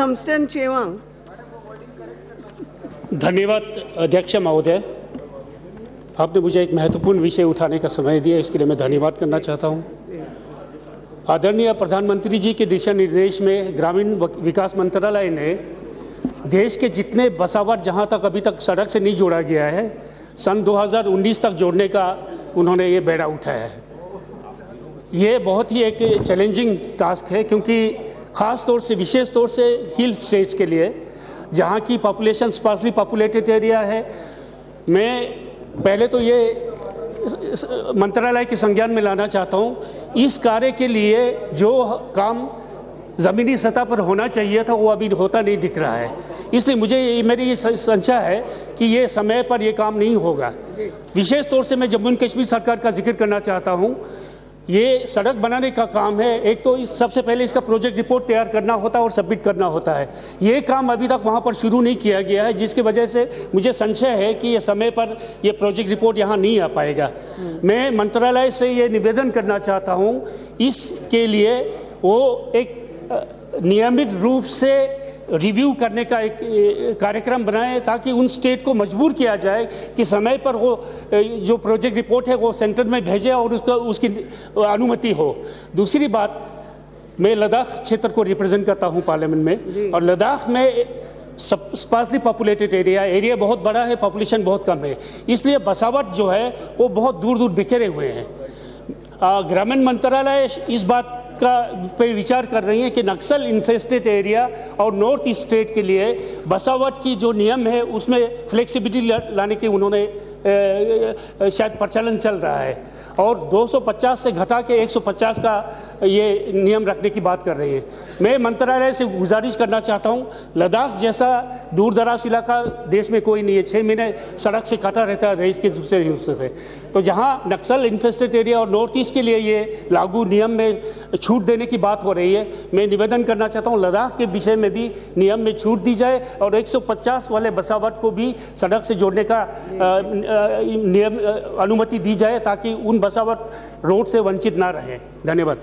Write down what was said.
Thompson Chewang. धन्यवाद अध्यक्ष महोदय, आपने मुझे एक महत्वपूर्ण विषय उठाने का समय दिया, इसके लिए मैं धन्यवाद करना चाहता हूं। आदरणीय प्रधानमंत्री जी के दिशा निर्देश में ग्रामीण विकास मंत्रालय ने देश के जितने बसावट जहां तक अभी तक सड़क से नहीं जोड़ा गया है, सन 2019 तक जोड़ने का उन्होंने ये बेड़ा उठाया है। ये बहुत ही एक चैलेंजिंग टास्क है, क्योंकि ख़ास तौर से विशेष तौर से हिल स्टेट्स के लिए जहाँ की पॉपुलेशन स्पार्सली पॉपुलेटेड एरिया है। मैं पहले तो ये मंत्रालय के संज्ञान में लाना चाहता हूँ, इस कार्य के लिए जो काम ज़मीनी सतह पर होना चाहिए था वो अभी होता नहीं दिख रहा है। इसलिए मुझे मेरी ये संशय है कि ये समय पर ये काम नहीं होगा। विशेष तौर से मैं जम्मू एंड कश्मीर सरकार का जिक्र करना चाहता हूँ। ये सड़क बनाने का काम है, एक तो इस सबसे पहले इसका प्रोजेक्ट रिपोर्ट तैयार करना होता है और सबमिट करना होता है। ये काम अभी तक वहाँ पर शुरू नहीं किया गया है, जिसकी वजह से मुझे संशय है कि ये समय पर ये प्रोजेक्ट रिपोर्ट यहाँ नहीं आ पाएगा। मैं मंत्रालय से ये निवेदन करना चाहता हूँ, इसके लिए वो एक नियमित रूप से रिव्यू करने का एक कार्यक्रम बनाएं, ताकि उन स्टेट को मजबूर किया जाए कि समय पर वो जो प्रोजेक्ट रिपोर्ट है वो सेंटर में भेजे और उसकी अनुमति हो। दूसरी बात, मैं लद्दाख क्षेत्र को रिप्रेजेंट करता हूँ पार्लियामेंट में, और लद्दाख में स्पार्सली पॉपुलेटेड एरिया बहुत बड़ा है, पॉपुलेशन बहुत कम है, इसलिए बसावट जो है वो बहुत दूर दूर बिखरे हुए हैं। ग्रामीण मंत्रालय इस बात पे विचार कर रही है कि नक्सल इन्फेस्टेड एरिया और नॉर्थ ईस्ट स्टेट के लिए बसावट की जो नियम है उसमें फ्लेक्सिबिलिटी लाने के उन्होंने शायद प्रचलन चल रहा है, और 250 से घटा के 150 का ये नियम रखने की बात कर रही है। मैं मंत्रालय से गुजारिश करना चाहता हूँ, लद्दाख जैसा दूर दराज इलाका देश में कोई नहीं है, 6 महीने सड़क से कटा रहता है देश के दूसरे हिस्से से। तो जहाँ नक्सल इन्फेस्टेड एरिया और नॉर्थ ईस्ट के लिए ये लागू नियम में छूट देने की बात हो रही है, मैं निवेदन करना चाहता हूँ लद्दाख के विषय में भी नियम में छूट दी जाए और 150 वाले बसावट को भी सड़क से जोड़ने का नियम अनुमति दी जाए, ताकि उन बसावट रोड से वंचित ना रहे। धन्यवाद।